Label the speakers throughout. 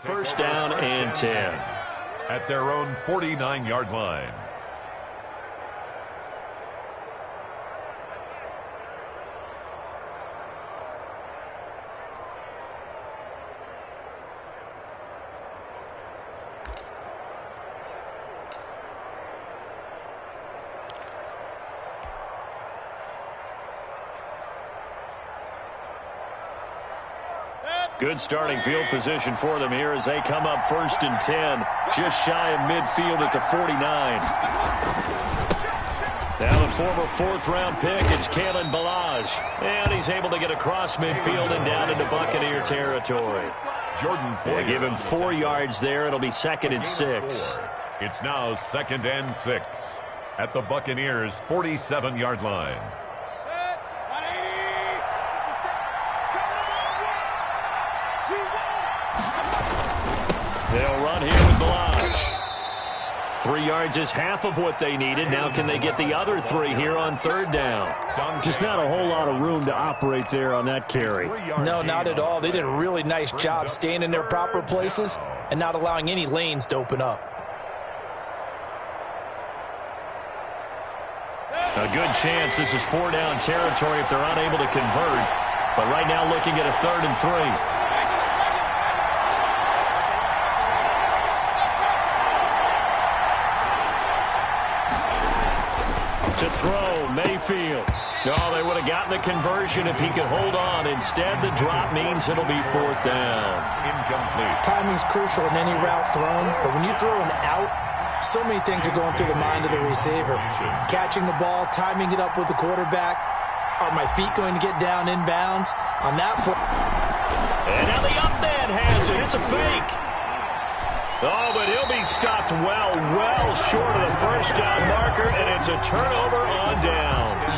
Speaker 1: First down and 10.
Speaker 2: At their own 49-yard line.
Speaker 1: Good starting field position for them here as they come up first and 10. Just shy of midfield at the 49. Now the former fourth-round pick, it's Kalen Ballage. And he's able to get across midfield and down into Buccaneer territory.
Speaker 2: Jordan
Speaker 1: They give him 4 yards there. It'll be 2nd and 6.
Speaker 2: It's now 2nd and 6 at the Buccaneers' 47-yard line.
Speaker 1: They'll run here with Ballage. 3 yards is half of what they needed. Now can they get the other 3 here on 3rd down? Just not a whole lot of room to operate there on that carry.
Speaker 3: No, not at all. They did a really nice job staying in their proper places and not allowing any lanes to open up.
Speaker 1: A good chance this is 4-down territory if they're unable to convert. But right now looking at a 3rd and 3. To throw, Mayfield. Oh, they would have gotten the conversion if he could hold on. Instead, the drop means it'll be 4th down.
Speaker 2: Incomplete.
Speaker 3: Timing's crucial in any route thrown, but when you throw an out, so many things are going through the mind of the receiver. Catching the ball, timing it up with the quarterback. Are my feet going to get down in bounds? On that point.
Speaker 1: And now the up man has it. It's a fake. Oh, but he'll be stopped well short of the first down marker, and it's a turnover on downs.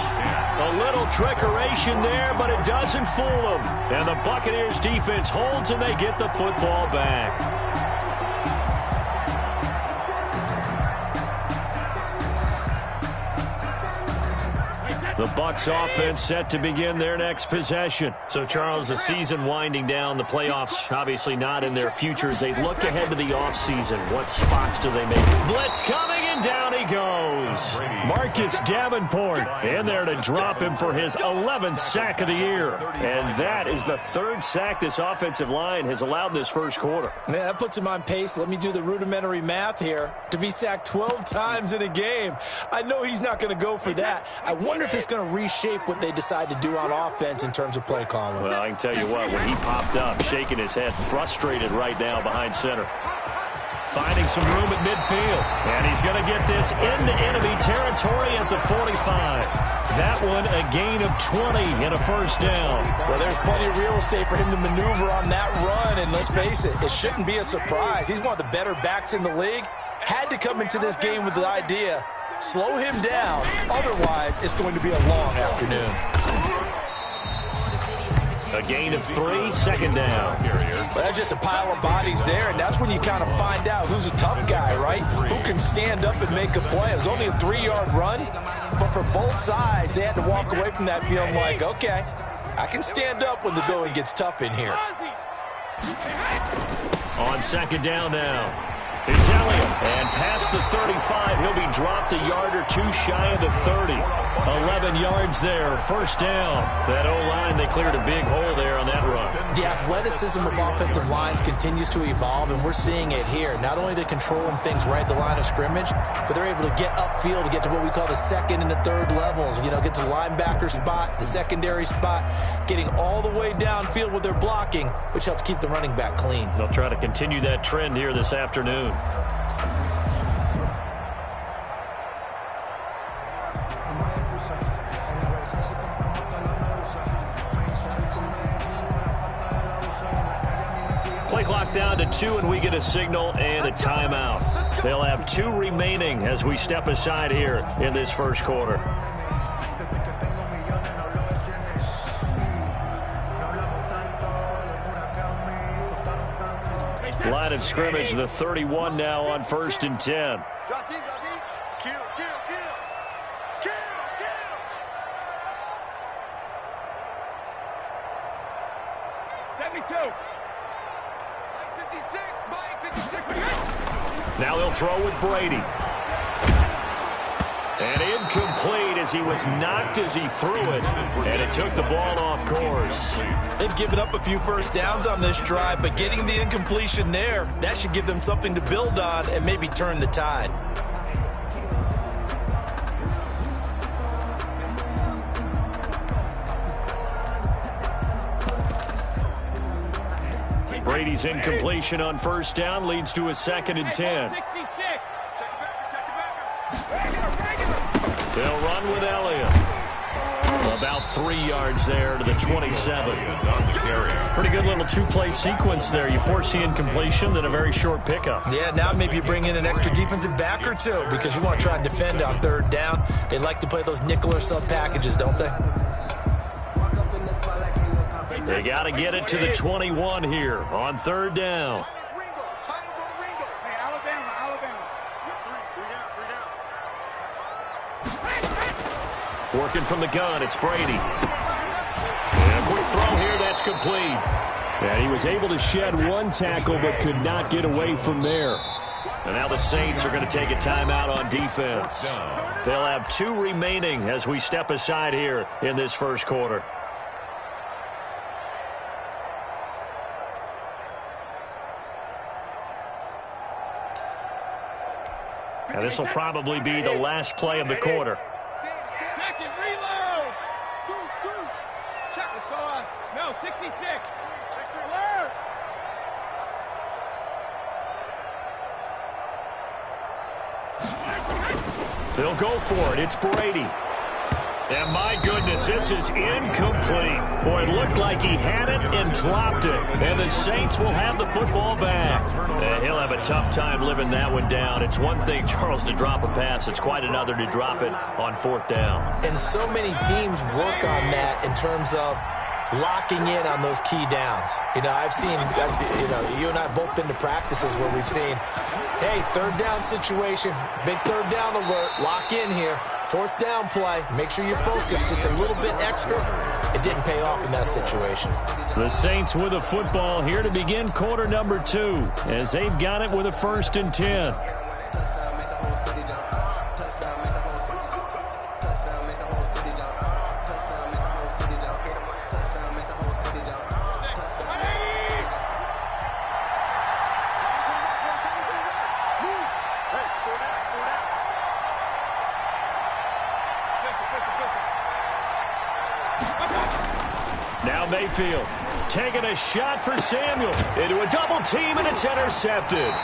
Speaker 1: A little trickeration there, but it doesn't fool them. And the Buccaneers defense holds, and they get the football back. The Bucs offense set to begin their next possession. So, Charles, the season winding down, the playoffs obviously not in their future. As they look ahead to the offseason, what spots do they make? Blitz coming, and down he goes. Marcus Davenport in there to drop him for his 11th sack of the year. And that is the 3rd sack this offensive line has allowed this first quarter.
Speaker 3: Man, that puts him on pace. Let me do the rudimentary math here. To be sacked 12 times in a game, I know he's not going to go for that. I wonder if it's going to reshape what they decide to do on offense in terms of play calling.
Speaker 1: Well, I can tell you what, when he popped up, shaking his head, frustrated right now behind center. Finding some room at midfield. And he's going to get this into enemy territory at the 45. That one a gain of 20 and a first down.
Speaker 3: Well, there's plenty of real estate for him to maneuver on that run. And let's face it, it shouldn't be a surprise. He's one of the better backs in the league. Had to come into this game with the idea, slow him down. Otherwise, it's going to be a long afternoon.
Speaker 1: A gain of 3, 2nd down.
Speaker 3: But that's just a pile of bodies there, and that's when you kind of find out who's a tough guy, right? Who can stand up and make a play. It was only a 3-yard run, but for both sides, they had to walk away from that feeling like, okay, I can stand up when the going gets tough in here.
Speaker 1: On 2nd down now. It's Elliott, and past the 35, he'll be dropped a yard or 2 shy of the 30. 11 yards there, first down. That O-line, they cleared a big hole there on that run.
Speaker 3: The athleticism of offensive lines continues to evolve, and we're seeing it here. Not only are they controlling things right at the line of scrimmage, but they're able to get upfield to get to what we call the 2nd and the 3rd levels. You know, get to the linebacker spot, the secondary spot, getting all the way downfield with their blocking, which helps keep the running back clean.
Speaker 1: They'll try to continue that trend here this afternoon. Play clock down to 2, and we get a signal and a timeout. They'll have 2 remaining as we step aside here in this first quarter. Line of scrimmage, the 31 now on 1st and 10. throw with Brady. And incomplete as he was knocked as he threw it, and it took the ball off course.
Speaker 3: They've given up a few first downs on this drive, but getting the incompletion there, that should give them something to build on and maybe turn the tide.
Speaker 1: Brady's incompletion on first down leads to a 2nd and 10. They'll run with Elliott. About 3 yards there to the 27. Pretty good little two-play sequence there. You force the incompletion, then a very short pickup.
Speaker 3: Yeah, now maybe you bring in an extra defensive back or two because you want to try and defend on 3rd down. They like to play those nickel or sub packages, don't they?
Speaker 1: They got to get it to the 21 here on 3rd down. Working from the gun, it's Brady. And a quick throw here, that's complete. And he was able to shed one tackle but could not get away from there. And now the Saints are going to take a timeout on defense. They'll have 2 remaining as we step aside here in this first quarter. And this will probably be the last play of the quarter.
Speaker 4: Second reload. Check. Let's go on. No, 66. Alert.
Speaker 1: They'll go for it. It's Brady. And my goodness, this is incomplete. Boy, it looked like he had it and dropped it. And the Saints will have the football back. And he'll have a tough time living that one down. It's one thing, Charles, to drop a pass. It's quite another to drop it on 4th down.
Speaker 3: And so many teams work on that in terms of locking in on those key downs. You know, I've seen, you and I both been to practices where we've seen, hey, 3rd down situation, big 3rd down alert, lock in here. 4th down play, make sure you're focused just a little bit extra. It didn't pay off in that situation.
Speaker 1: The Saints with a football here to begin quarter number 2 as they've got it with a 1st and 10. Now Mayfield taking a shot for Samuel into a double team, and it's intercepted.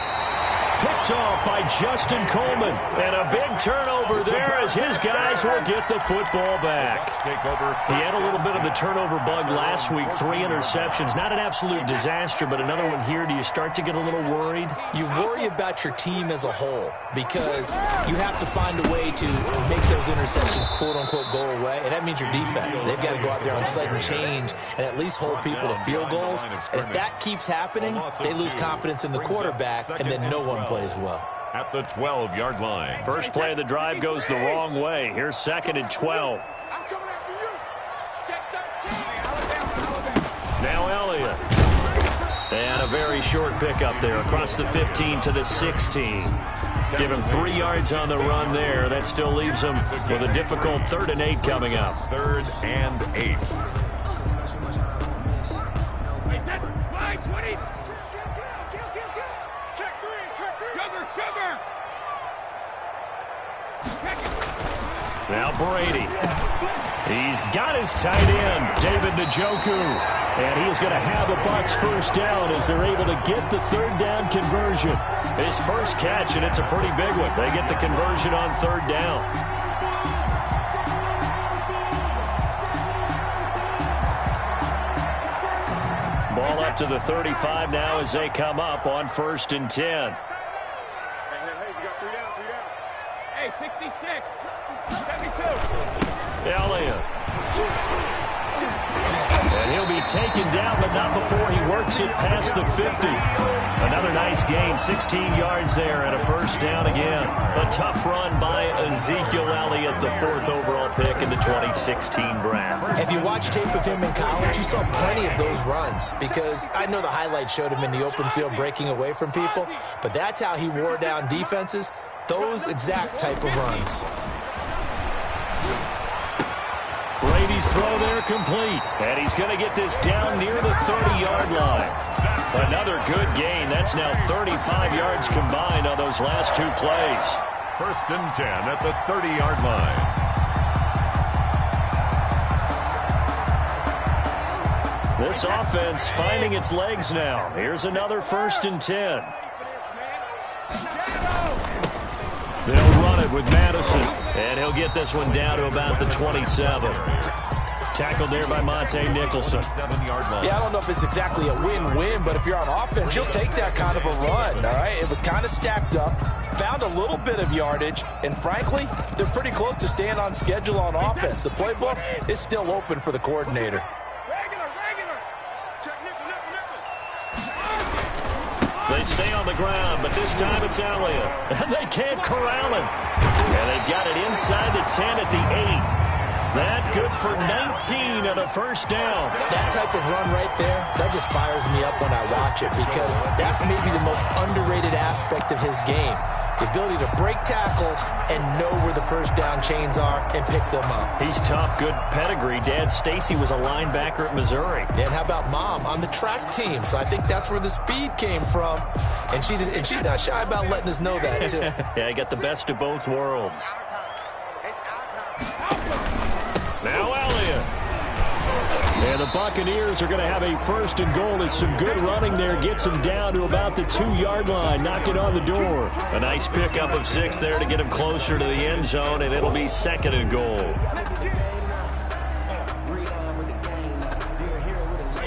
Speaker 1: Picked off by Justin Coleman, and a big turnover there as his guys will get the football back. He had a little bit of the turnover bug last week, 3 interceptions. Not an absolute disaster, but another one here. Do you start to get a little worried?
Speaker 3: You worry about your team as a whole because you have to find a way to make those interceptions quote-unquote go away, and that means your defense. They've got to go out there on sudden change and at least hold people to field goals. And if that keeps happening, they lose confidence in the quarterback, and then no one plays well.
Speaker 2: At the 12-yard line.
Speaker 1: First play of the drive goes the wrong way. Here's 2nd and 12.
Speaker 4: I'm coming after you. Check 13.
Speaker 1: Now Elliott. And a very short pickup there across the 15 to the 16. Give him 3 yards on the run there. That still leaves him with a difficult 3rd and 8 coming up.
Speaker 2: 3rd and 8.
Speaker 4: Wait, that's line 20. Check 3. Sugar.
Speaker 1: Now Brady. He's got his tight end, David Njoku. And he is going to have the Bucs first down as they're able to get the 3rd down conversion. His first catch, and it's a pretty big one. They get the conversion on 3rd down. Ball up to the 35 now as they come up on 1st and 10.
Speaker 4: Hey, you got 3 down. Hey, 66. 72.
Speaker 1: Elliott. And he'll be taken down, but not before he works it past the 50. Another nice gain, 16 yards there, and a first down again. A tough run by Ezekiel Elliott, the 4th overall pick in the 2016 draft.
Speaker 3: If you watch tape of him in college, you saw plenty of those runs because I know the highlights showed him in the open field breaking away from people, but that's how he wore down defenses, those exact type of runs.
Speaker 1: Brady's throw there complete, and he's going to get this down near the 30-yard line. Another good gain. That's now 35 yards combined on those last 2 plays.
Speaker 2: 1st and 10 at the 30-yard line.
Speaker 1: This offense finding its legs now. Here's another 1st and 10. They'll run it with Madison, and he'll get this one down to about the 27. Tackled there by Monte Nicholson.
Speaker 2: 7-yard line.
Speaker 3: Yeah, I don't know if it's exactly a win-win, but if you're on offense, you'll take that kind of a run, all right? It was kind of stacked up, found a little bit of yardage, and frankly, they're pretty close to staying on schedule on offense. The playbook is still open for the coordinator.
Speaker 1: They stay on the ground, but this time it's Elliott. And they can't corral him. And they've got it inside the 10 at the 8. That good for 19 and a 1st down.
Speaker 3: That type of run right there, that just fires me up when I watch it because that's maybe the most underrated aspect of his game. The ability to break tackles and know where the 1st down chains are and pick them up.
Speaker 1: He's tough, good pedigree. Dad Stacy was a linebacker at Missouri.
Speaker 3: And how about Mom on the track team? So I think that's where the speed came from. And she's not shy about letting us know that, too.
Speaker 1: Yeah, he got the best of both worlds. Now Elliott. And the Buccaneers are going to have a 1st and goal. It's some good running there. Gets him down to about the 2-yard line. Knock it on the door. A nice pickup of 6 there to get him closer to the end zone, and it'll be 2nd and goal.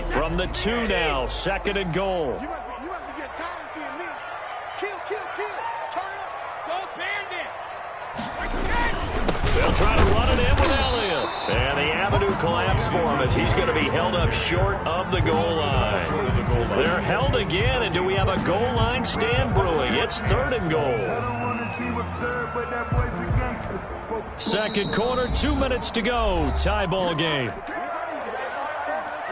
Speaker 1: From the 2 now, 2nd and goal.
Speaker 4: You must be getting tired of seeing me. Kill. Turn it up. Go Bandit.
Speaker 1: They'll try to run it in with Elliott. And the avenue collapsed for him as he's going to be held up short of the goal line. They're held again, and do we have a goal line stand brewing? It's 3rd and goal. 2nd quarter, 2 minutes to go. Tie ball game.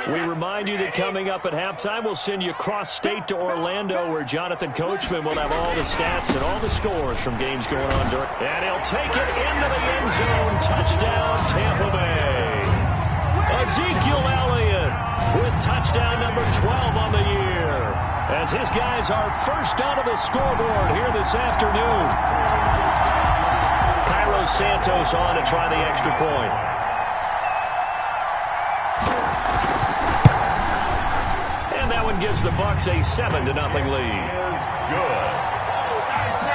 Speaker 1: We remind you that coming up at halftime, we'll send you cross-state to Orlando, where Jonathan Coachman will have all the stats and all the scores from games going on during. And he'll take it into the end zone. Touchdown, Tampa Bay. Ezekiel Elliott with touchdown number 12 on the year, as his guys are first onto the scoreboard here this afternoon. Cairo Santos on to try the extra point. Gives the Bucs a 7-0 lead.
Speaker 2: Good.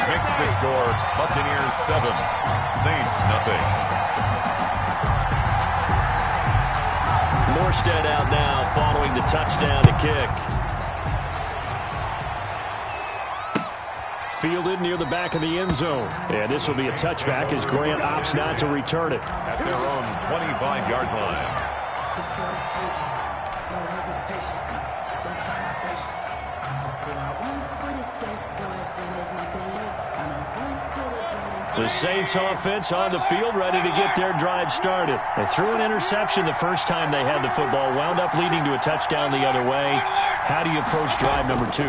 Speaker 2: Makes the score Buccaneers 7, Saints nothing.
Speaker 1: Morstead out now following the touchdown to kick. Fielded near the back of the end zone. And this will be a touchback as Grant opts not to return it.
Speaker 2: At their own 25-yard line.
Speaker 1: The Saints offense on the field, ready to get their drive started. They threw an interception the first time they had the football, wound up leading to a touchdown the other way. How do you approach drive number 2?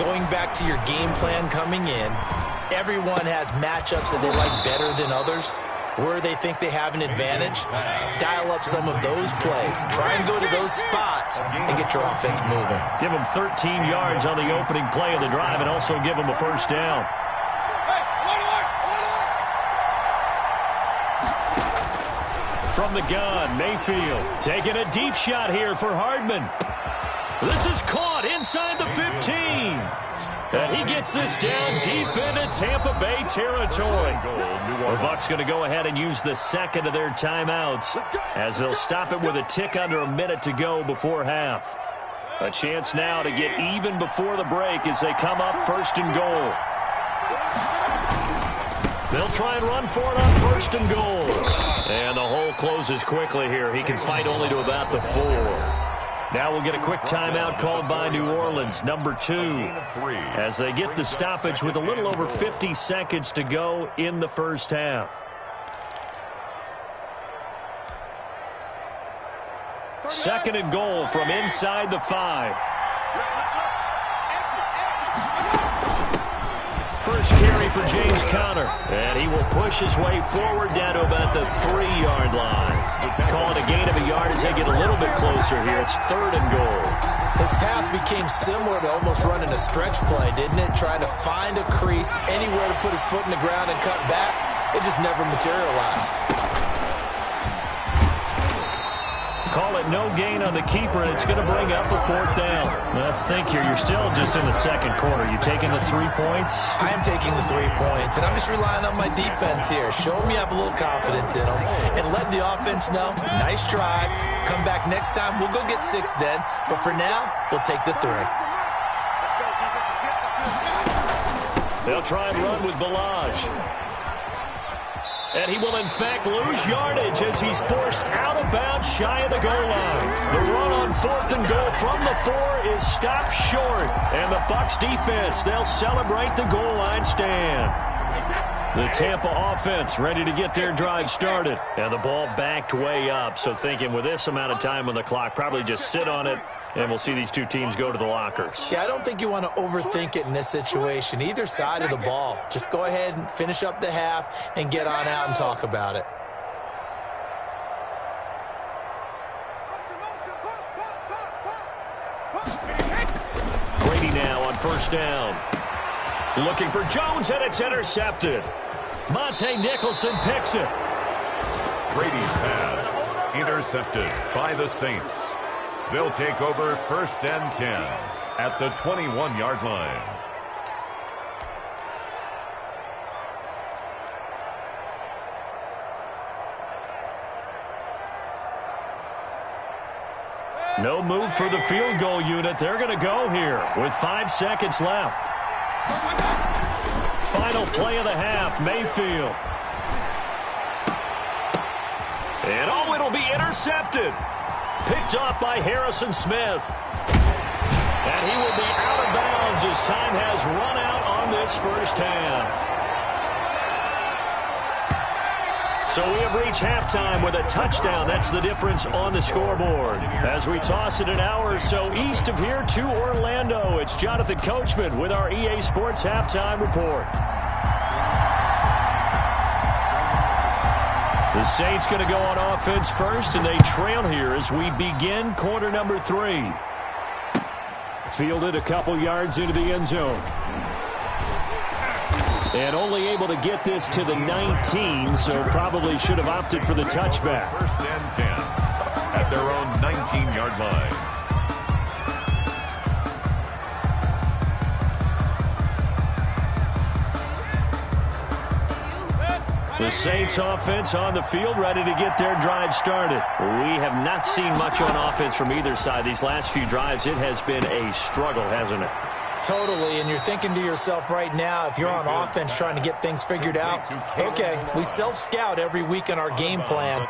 Speaker 3: Going back to your game plan coming in, everyone has matchups that they like better than others. Where they think they have an advantage, dial up some of those plays. Try and go to those spots and get your offense moving.
Speaker 1: Give them 13 yards on the opening play of the drive and also give them a 1st down. From the gun, Mayfield taking a deep shot here for Hardman. This is caught inside the 15. And he gets this down deep into Tampa Bay territory. The Bucs going to go ahead and use the 2nd of their timeouts as they'll stop it with a tick under a minute to go before half. A chance now to get even before the break as they come up 1st and goal. They'll try and run for it on 1st and goal. And the hole closes quickly here. He can fight only to about the 4. Now we'll get a quick timeout called by New Orleans, number 2, as they get the stoppage with a little over 50 seconds to go in the first half. Second and goal from inside the 5. First carry for James Conner. And he will push his way forward down to about the 3-yard line. Call it a gain of a yard as they get a little bit closer here. It's third and goal.
Speaker 3: His path became similar to almost running a stretch play, didn't it? Trying to find a crease, anywhere to put his foot in the ground and cut back. It just never materialized.
Speaker 1: Call it no gain on the keeper, and it's going to bring up a 4th down. Let's think here. You're still just in the second quarter. You taking the 3 points?
Speaker 3: I am taking the 3 points, and I'm just relying on my defense here. Show them you have a little confidence in them, and let the offense know, nice drive. Come back next time. We'll go get 6 then, but for now, we'll take the 3.
Speaker 1: They'll try and run with Ballage. And he will, in fact, lose yardage as he's forced out of bounds shy of the goal line. The run on 4th and goal from the 4 is stopped short. And the Bucs defense, they'll celebrate the goal line stand. The Tampa offense ready to get their drive started. And the ball backed way up. So thinking with this amount of time on the clock, probably just sit on it. And we'll see these two teams go to the lockers.
Speaker 3: Yeah, I don't think you want to overthink it in this situation. Either side of the ball. Just go ahead and finish up the half and get on out and talk about it.
Speaker 1: Brady now on first down. Looking for Jones, and it's intercepted. Monte Nicholson picks it.
Speaker 2: Brady's pass intercepted by the Saints. They'll take over 1st and 10 at the 21-yard line.
Speaker 1: No move for the field goal unit. They're going to go here with 5 seconds left. Final play of the half, Mayfield. And it'll be intercepted. Picked off by Harrison Smith. And he will be out of bounds as time has run out on this first half. So we have reached halftime with a touchdown. That's the difference on the scoreboard. As we toss it an hour or so east of here to Orlando, it's Jonathan Coachman with our EA Sports Halftime Report. The Saints going to go on offense first, and they trail here as we begin quarter number 3. Fielded a couple yards into the end zone. And only able to get this to the 19, so probably should have opted for the touchback.
Speaker 2: 1st and 10 at their own 19-yard line.
Speaker 1: The Saints offense on the field, ready to get their drive started. We have not seen much on offense from either side. These last few drives, it has been a struggle, hasn't it?
Speaker 3: Totally, and you're thinking to yourself right now, if you're on offense trying to get things figured out, okay, we self-scout every week in our game plan.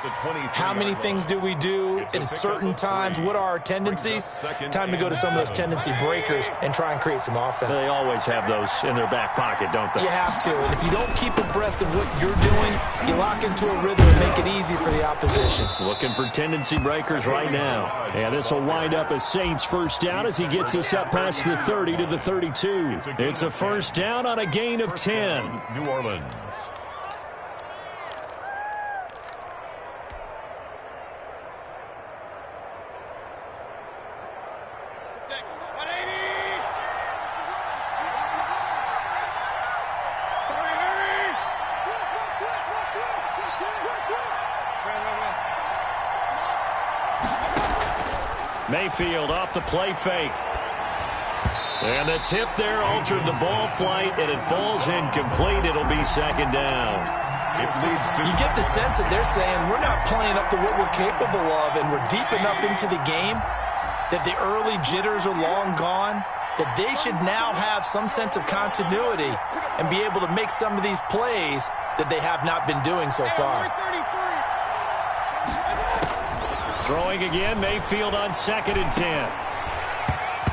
Speaker 3: How many things do we do at certain times? What are our tendencies? Time to go to some of those tendency breakers and try and create some offense.
Speaker 1: They always have those in their back pocket, don't they?
Speaker 3: You have to, and if you don't keep abreast of what you're doing, you lock into a rhythm and make it easy for the opposition.
Speaker 1: Looking for tendency breakers right now. And this will wind up a Saints first down as he gets us up past the 30 to the 32. It's a first down on a gain of 10.
Speaker 2: New Orleans.
Speaker 1: Mayfield off the play fake. And the tip there altered the ball flight, and it falls incomplete. It'll be second down.
Speaker 2: It leads to...
Speaker 3: You get the sense that they're saying we're not playing up to what we're capable of, and we're deep enough into the game that the early jitters are long gone, that they should now have some sense of continuity and be able to make some of these plays that they have not been doing so far.
Speaker 1: Throwing again, Mayfield on 2nd and 10.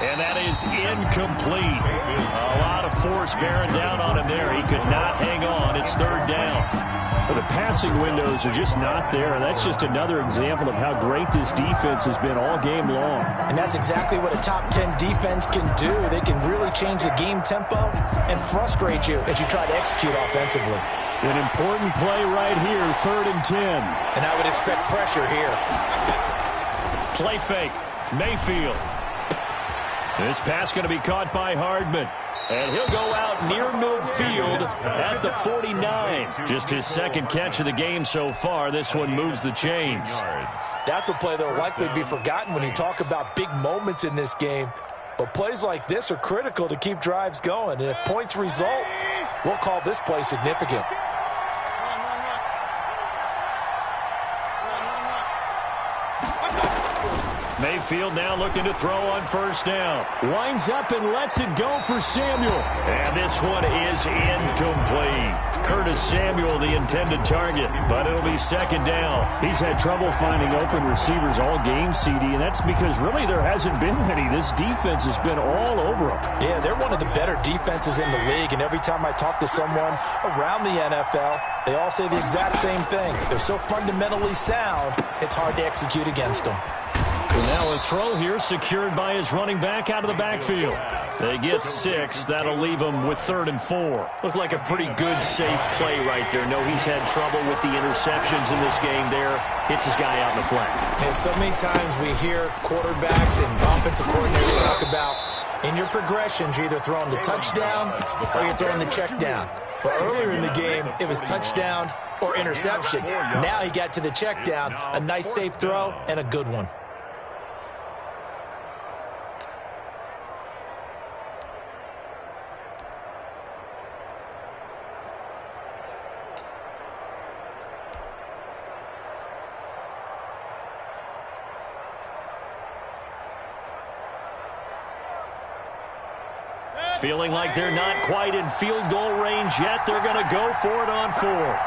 Speaker 1: And that is incomplete. A lot of force bearing down on him there. He could not hang on. It's third down. The passing windows are just not there, and that's just another example of how great this defense has been all game long.
Speaker 3: And that's exactly what a top 10 defense can do. They can really change the game tempo and frustrate you as you try to execute offensively.
Speaker 1: An important play right here, 3rd and 10.
Speaker 3: And I would expect pressure here.
Speaker 1: Play fake, Mayfield. This pass going to be caught by Hardman. And he'll go out near midfield at the 49. Just his 2nd catch of the game so far. This one moves the chains.
Speaker 3: That's a play that will likely be forgotten when you talk about big moments in this game. But plays like this are critical to keep drives going. And if points result, we'll call this play significant.
Speaker 1: Mayfield now looking to throw on 1st down. Winds up and lets it go for Samuel. And this one is incomplete. Curtis Samuel, the intended target, but it'll be 2nd down. He's had trouble finding open receivers all game, CD, and that's because really there hasn't been any. This defense has been all over them.
Speaker 3: Yeah, they're one of the better defenses in the league, and every time I talk to someone around the NFL, they all say the exact same thing. They're so fundamentally sound, it's hard to execute against them.
Speaker 1: Now a throw here secured by his running back out of the backfield. They get 6. That'll leave him with 3rd and 4. Looked like a pretty good, safe play right there. No, he's had trouble with the interceptions in this game there. Hits his guy out in the flat.
Speaker 3: And so many times we hear quarterbacks and offensive coordinators talk about in your progressions, you're either throwing the touchdown or you're throwing the check down. But earlier in the game, it was touchdown or interception. Now he got to the check down, a nice safe throw and a good one.
Speaker 1: Feeling like they're not quite in field goal range yet. They're going to go for it on 4th.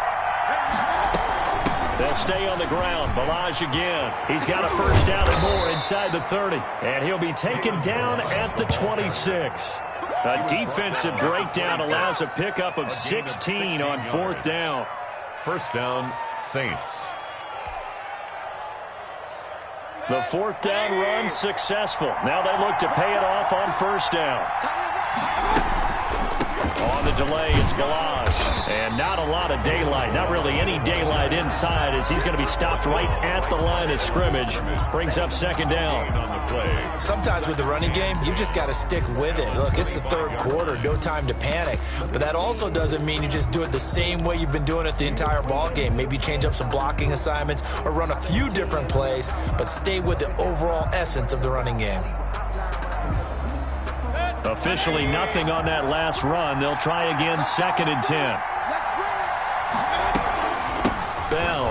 Speaker 1: They'll stay on the ground. Ballage again. He's got a 1st down and more inside the 30. And he'll be taken down at the 26. A defensive breakdown allows a pickup of 16 on 4th down.
Speaker 2: 1st down, Saints.
Speaker 1: The 4th down run successful. Now they look to pay it off on 1st down. On the delay, it's Ballage. And not a lot of daylight. Not really any daylight inside as he's going to be stopped right at the line of scrimmage. Brings up 2nd down.
Speaker 3: Sometimes with the running game, you just got to stick with it. Look, it's the 3rd quarter. No time to panic. But that also doesn't mean you just do it the same way you've been doing it the entire ball game. Maybe change up some blocking assignments or run a few different plays, but stay with the overall essence of the running game.
Speaker 1: Officially nothing on that last run. They'll try again, 2nd and 10. Bell.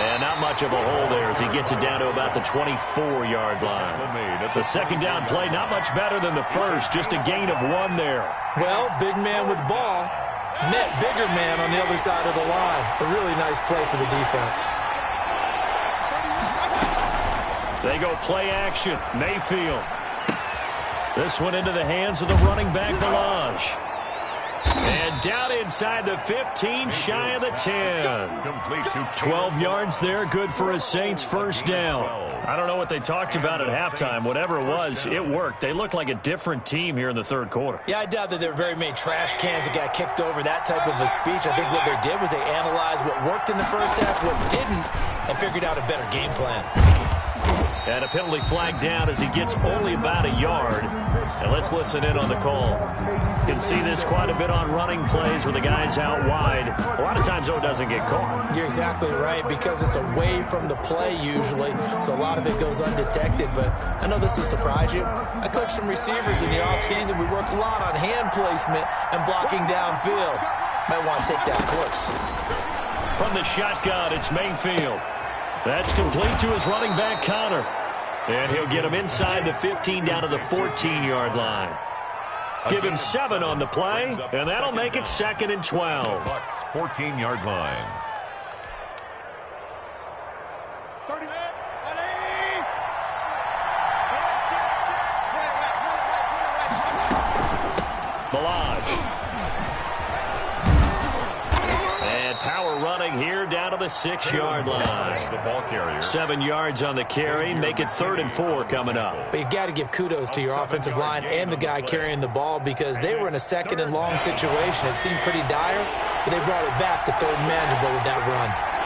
Speaker 1: And not much of a hole there as he gets it down to about the 24-yard line. The 2nd down play, not much better than the 1st. Just a gain of 1 there.
Speaker 3: Well, big man with ball met bigger man on the other side of the line. A really nice play for the defense.
Speaker 1: They go play action. Mayfield. This one into the hands of the running back, Ballage. And down inside the 15, shy of the 10. 12 yards there, good for a Saints 1st down. I don't know what they talked about at halftime. Whatever it was, it worked. They look like a different team here in the 3rd quarter.
Speaker 3: Yeah, I doubt that there were very many trash cans that got kicked over, that type of a speech. I think what they did was they analyzed what worked in the 1st half, what didn't, and figured out a better game plan.
Speaker 1: And a penalty flag down as he gets only about a yard. And let's listen in on the call. You can see this quite a bit on running plays where the guy's out wide. A lot of times, though, it doesn't get caught.
Speaker 3: You're exactly right, because it's away from the play usually, so a lot of it goes undetected. But I know this will surprise you. I coach some receivers in the offseason. We work a lot on hand placement and blocking downfield. Might want to take that course.
Speaker 1: From the shotgun, it's Mayfield. That's complete to his running back, Connor. And he'll get him inside the 15 down to the 14-yard line. Give him 7 on the play, and that'll make it 2nd and 12.
Speaker 2: Bucks 14-yard line.
Speaker 1: Ballage. going here down to the 6-yard line.
Speaker 2: The ball carrier.
Speaker 1: 7 yards on the carry. Make it 3rd and 4 coming up.
Speaker 3: But you got to give kudos to your offensive line and the guy carrying the ball because they were in a 2nd and long situation. It seemed pretty dire, but they brought it back to 3rd and manageable with that run.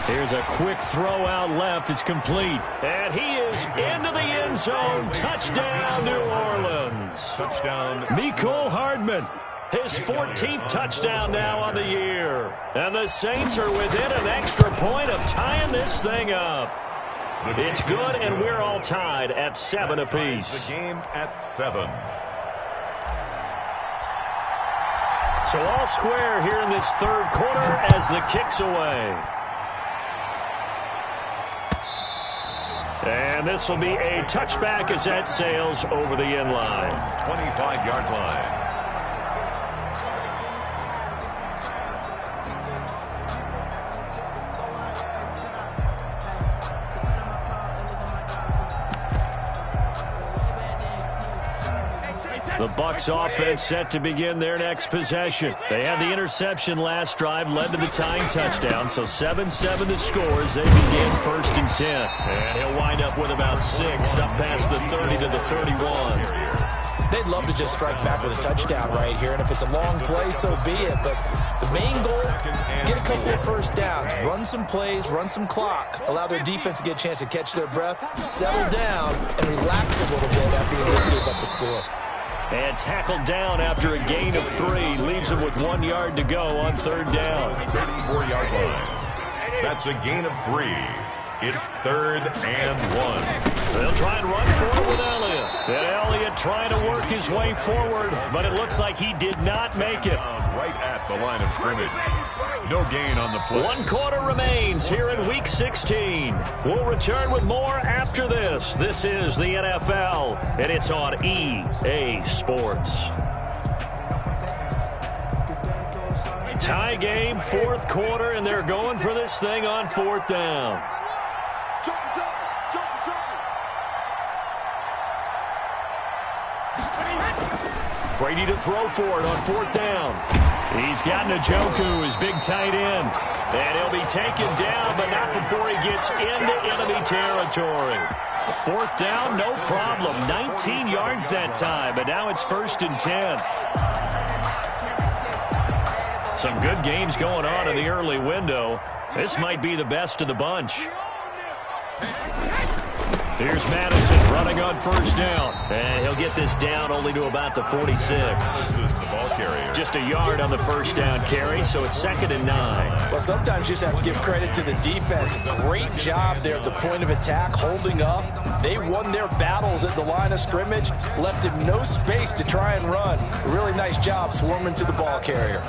Speaker 1: Here's a quick throw out left. It's complete. And he is into the end zone. Touchdown, New Orleans.
Speaker 2: Touchdown.
Speaker 1: Mecole Hardman. His 14th touchdown now on the year. And the Saints are within an extra point of tying this thing up. It's good, and we're all tied at 7 apiece.
Speaker 2: The game at 7.
Speaker 1: So all square here in this 3rd quarter as the kick's away. And this will be a touchback as that sails over the end line.
Speaker 2: 25-yard line.
Speaker 1: The Bucs offense set to begin their next possession. They had the interception last drive, led to the tying touchdown, so 7-7 the score as they begin 1st and 10. And he'll wind up with about 6 up past the 30 to the 31.
Speaker 3: They'd love to just strike back with a touchdown right here, and if it's a long play, so be it. But the main goal, get a couple of first downs, run some plays, run some clock, allow their defense to get a chance to catch their breath, settle down, and relax a little bit after they just gave up the score.
Speaker 1: And tackled down after a gain of 3. Leaves him with 1 yard to go on 3rd down.
Speaker 2: 34-yard line. That's a gain of 3. It's 3rd and 1.
Speaker 1: They'll try and run for it with Elliott. And Elliott trying to work his way forward, but it looks like he did not make it.
Speaker 2: Right at the line of scrimmage. No gain on the play.
Speaker 1: 1 quarter remains here in Week 16. We'll return with more after this. This is the NFL, and it's on EA Sports. Tie game, 4th quarter, and they're going for this thing on 4th down. Brady to throw for it on 4th down. He's got Njoku, his big tight end. And he'll be taken down, but not before he gets into enemy territory. 4th down, no problem. 19 yards that time, but now it's 1st and 10. Some good games going on in the early window. This might be the best of the bunch. Here's Madison running on 1st down. And he'll get this down only to about the 46.
Speaker 2: The ball carrier.
Speaker 1: Just a yard on the 1st down carry, so it's 2nd and 9.
Speaker 3: Well, sometimes you just have to give credit to the defense. Great job there at the point of attack, holding up. They won their battles at the line of scrimmage, left him no space to try and run. Really nice job swarming to the ball carrier.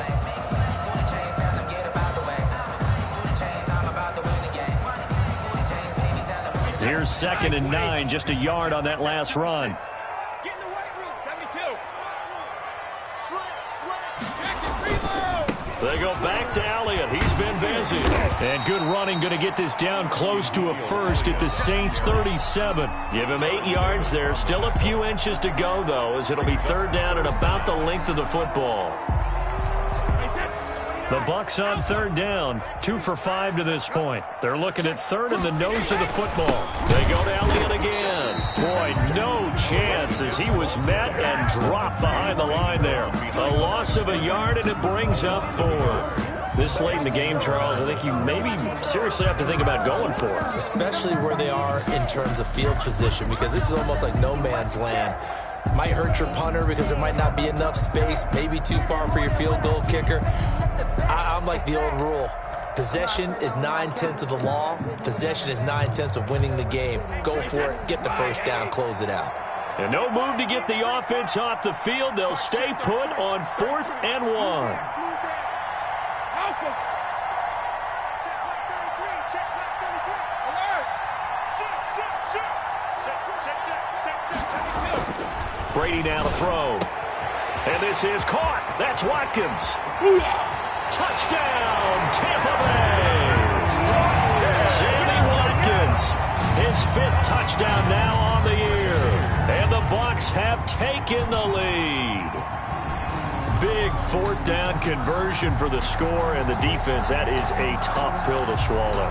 Speaker 1: Here's 2nd and 9, just a yard on that last run.
Speaker 4: Get in the weight room. 72.
Speaker 1: They go back to Elliott. He's been busy. And good running, going to get this down close to a 1st at the Saints 37. Give him 8 yards there. Still a few inches to go, though, as it'll be 3rd down and about the length of the football. The Bucs on 3rd down, 2 for 5 to this point. They're looking at 3rd in the nose of the football. They go to Elliott again. Boy, no chance as he was met and dropped behind the line there. A loss of a yard, and it brings up 4th. This late in the game, Charles, I think you maybe seriously have to think about going for it.
Speaker 3: Especially where they are in terms of field position, because this is almost like no man's land. Might hurt your punter because there might not be enough space, maybe too far for your field goal kicker. I'm like the old rule. Possession is 9/10 of the law. Possession is 9/10 of winning the game. Go for it, get the 1st down, close it out.
Speaker 1: And no move to get the offense off the field. They'll stay put on 4th and 1. Brady now to throw. And this is caught. That's Watkins. Touchdown, Tampa Bay. Sammy Watkins, his 5th touchdown now on the year. And the Bucs have taken the lead. big fourth down conversion for the score, and the defense, that is a tough pill to swallow.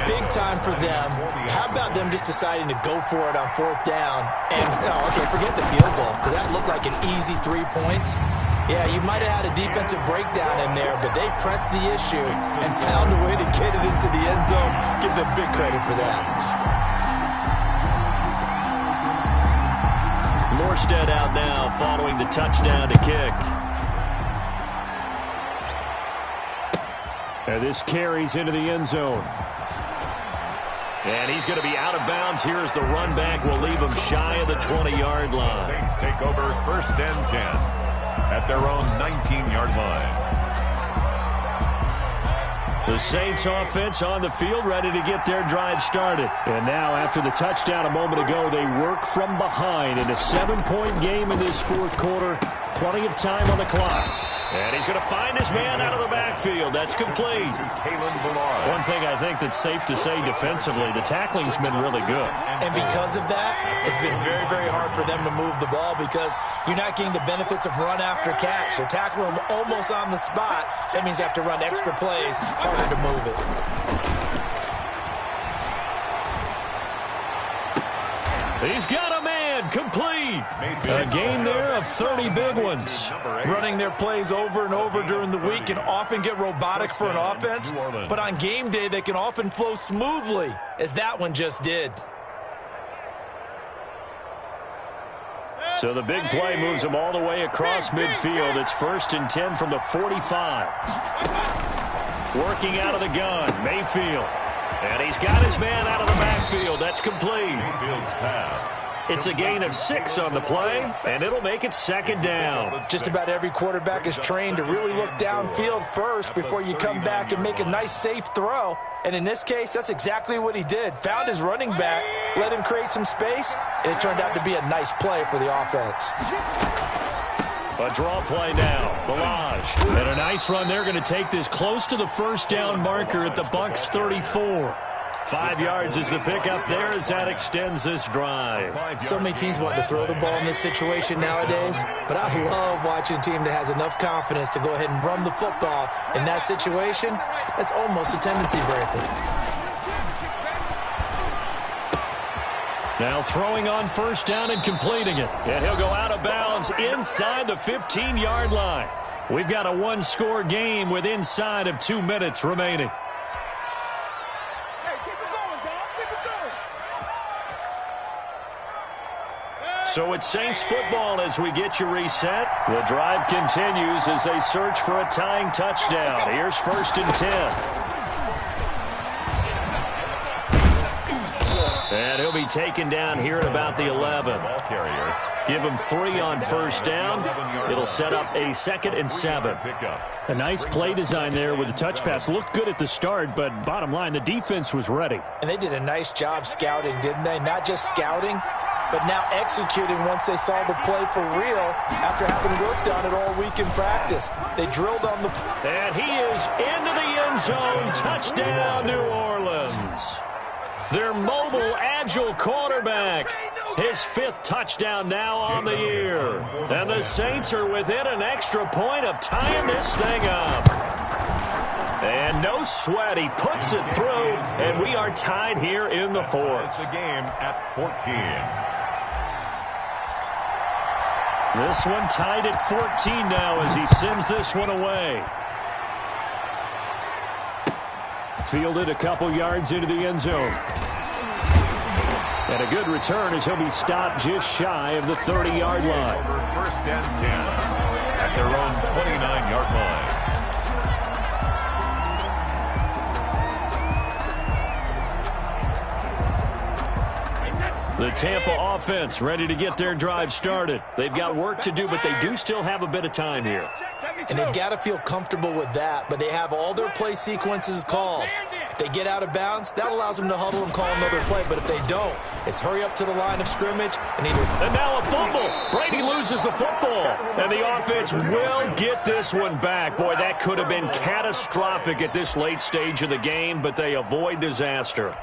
Speaker 3: Big time for them. How about them just deciding to go for it on fourth down? And, okay, forget the field goal, because that looked like an easy 3 points. Yeah, you might have had a defensive breakdown in there, but they pressed the issue and found a way to get it into the end zone. Give them big credit for that.
Speaker 1: Morstead out now following the touchdown to kick. And this carries into the end zone. And he's going to be out of bounds. Here's the run back. Will leave him shy of the 20-yard line.
Speaker 2: Saints take over first and 10 at their own 19-yard line.
Speaker 1: The Saints offense on the field, ready to get their drive started. And now, after the touchdown a moment ago, they work from behind in a 7-point game in this fourth quarter. Plenty of time on the clock. And he's going to find his man out of the backfield. That's complete. One thing I think that's safe to say defensively, the tackling's been really good.
Speaker 3: And because of that, it's been very, very hard for them to move the ball because you're not getting the benefits of run after catch. They're tackling them almost on the spot. That means you have to run extra plays, harder to move it.
Speaker 1: He's got a man, complete. A game there of 30 big ones.
Speaker 3: Running their plays over and over during the week can often get robotic for an offense, but on game day they can often flow smoothly, as that one just did.
Speaker 1: So the big play moves him all the way across midfield. It's first and 10 from the 45. Working out of the gun, Mayfield. And he's got his man out of the backfield. That's complete.
Speaker 2: Mayfield's pass.
Speaker 1: It's a gain of 6 on the play, and it'll make it second down.
Speaker 3: Just about every quarterback is trained to really look downfield first before you come back and make a nice, safe throw. And in this case, that's exactly what he did. Found his running back, let him create some space, and it turned out to be a nice play for the offense.
Speaker 1: A draw play now. Balaj. And a nice run. They're going to take this close to the first down marker at the Bucs 34. 5 yards is the pickup there as that extends this drive.
Speaker 3: So many teams want to throw the ball in this situation nowadays, but I love watching a team that has enough confidence to go ahead and run the football. In that situation, that's almost a tendency breaker.
Speaker 1: Now throwing on first down and completing it. And he'll go out of bounds inside the 15-yard line. We've got a one-score game with inside of 2 minutes remaining. So it's Saints football as we get you reset. The drive continues as they search for a tying touchdown. Here's first and 10. And he'll be taken down here at about the 11. Give him 3 on first down. It'll set up a 2nd and 7.
Speaker 5: A nice play design there with the touch pass. Looked good at the start, but bottom line, the defense was ready.
Speaker 3: And they did a nice job scouting, didn't they? Not just scouting, but now executing once they saw the play for real after having worked on it all week in practice. They drilled on the...
Speaker 1: And he is into the end zone. Touchdown, New Orleans. Their mobile, agile quarterback. His 5th touchdown now on the year. And the Saints are within an extra point of tying this thing up. And no sweat. He puts it through, and we are tied here in the 4th.
Speaker 2: The game at 14.
Speaker 1: This one tied at 14 now as he sends this one away. Fielded a couple yards into the end zone. And a good return as he'll be stopped just shy of the 30-yard line.
Speaker 2: Over first and 10 at their own 29-yard line.
Speaker 1: The Tampa offense ready to get their drive started. They've got work to do, but they do still have a bit of time here.
Speaker 3: And they've got to feel comfortable with that, but they have all their play sequences called. If they get out of bounds, that allows them to huddle and call another play, but if they don't, it's hurry up to the line of scrimmage and either...
Speaker 1: And now a fumble. Brady loses the football, and the offense will get this one back. Boy, that could have been catastrophic at this late stage of the game, but they avoid disaster.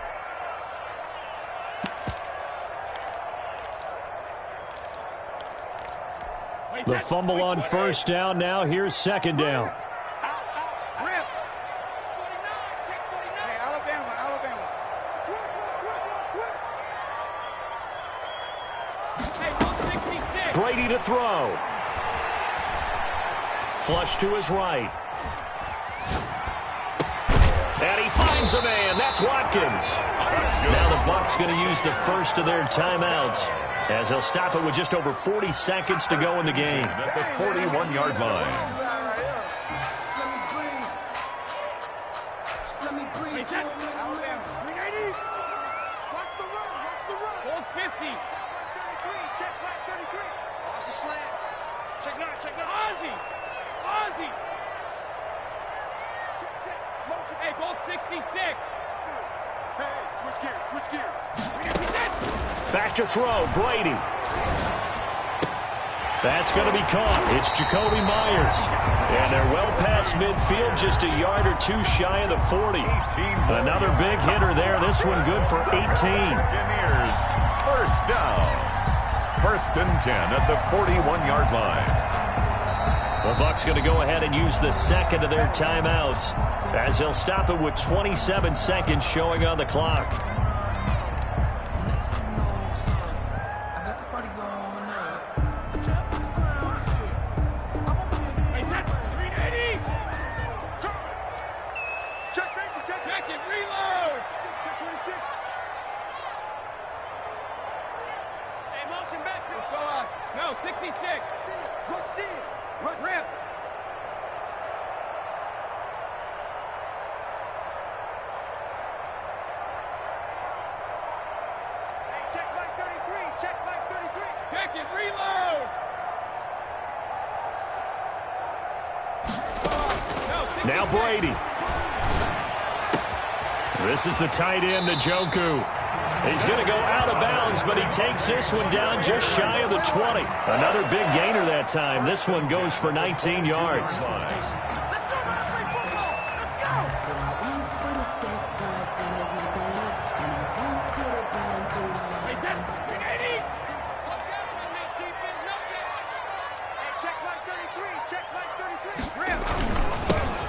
Speaker 5: The fumble on first down. Now here's second down.
Speaker 4: Rip. Hey, Alabama. Hey, 166.
Speaker 1: Brady to throw. Flush to his right. And he finds a man. That's Watkins. Now the Bucs going to use the first of their timeouts, as they'll stop it with just over 40 seconds to go in the game.
Speaker 2: At the 41-yard line.
Speaker 4: Alabama. 380. Watch the run. Hold 50. 33. Check flag 33. Watch the slant. Check nine. Ozzie. Check. Motion. Hey, hold 66. Hey, switch gears.
Speaker 1: Back to throw, Brady. That's going to be caught. It's Jacoby Myers. And they're well past midfield, just a yard or two shy of the 40. Another big hitter there. This one good for 18.
Speaker 2: Buccaneers, first down. 1st and 10 at the 41-yard line.
Speaker 1: The Bucs going to go ahead and use the second of their timeouts, as they'll stop it with 27 seconds showing on the clock.
Speaker 4: Check it. Reload. Check 26. Hey, motion back. No, 66. Rush rip. Hey, check like 33. Check it. Reload.
Speaker 1: Now Brady. This is the tight end, Njoku. He's going to go out of bounds, but he takes this one down just shy of the 20. Another big gainer that time. This one goes for 19 yards.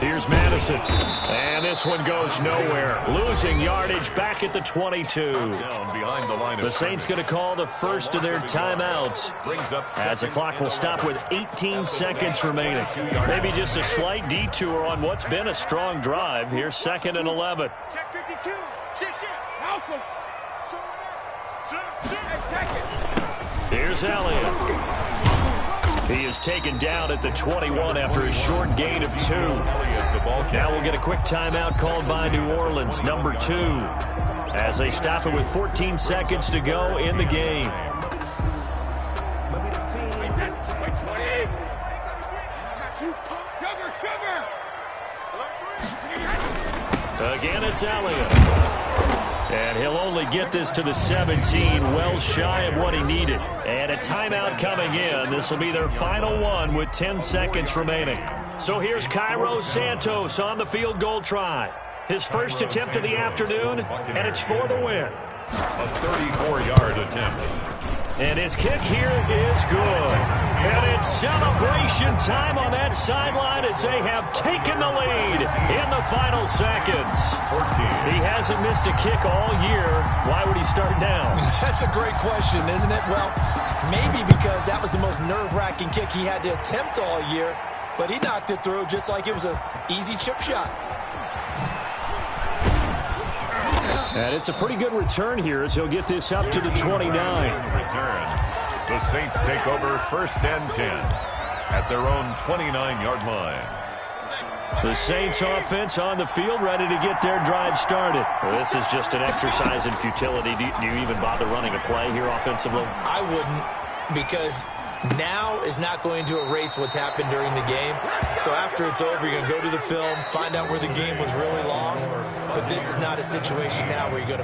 Speaker 1: Here's Madison. And this one goes nowhere. Losing yardage back at the 22.
Speaker 2: Down behind the line of
Speaker 1: The Saints going to call the first of their timeouts, as the clock will stop with 18 seconds remaining. Maybe just a slight detour on what's been a strong drive. Here's 2nd and 11.
Speaker 4: Check 52. Malcolm.
Speaker 1: Here's Elliott. He is taken down at the 21 after a short gain of 2. Now we'll get a quick timeout called by New Orleans, number 2, as they stop it with 14 seconds to go in the game. Again, it's Elliott. And he'll only get this to the 17, well shy of what he needed. And a timeout coming in. This will be their final one with 10 seconds remaining. So here's Cairo Santos on the field goal try. His first attempt of the afternoon, and it's for the win.
Speaker 2: A 34-yard attempt.
Speaker 1: And his kick here is good. And it's celebration time on that sideline as they have taken the lead in the final seconds.
Speaker 2: 14.
Speaker 1: He hasn't missed a kick all year. Why would he start now?
Speaker 3: That's a great question, isn't it? Well, maybe because that was the most nerve-wracking kick he had to attempt all year, but he knocked it through just like it was an easy chip shot.
Speaker 5: And it's a pretty good return here as he'll get this up to the 29.
Speaker 2: Return. The Saints take over 1st and 10 at their own 29-yard line.
Speaker 1: The Saints offense on the field, ready to get their drive started. Well, this is just an exercise in futility. Do you even bother running a play here offensively?
Speaker 3: I wouldn't, because now is not going to erase what's happened during the game. So after it's over, you're going to go to the film, find out where the game was really lost. But this is not a situation now where you're going to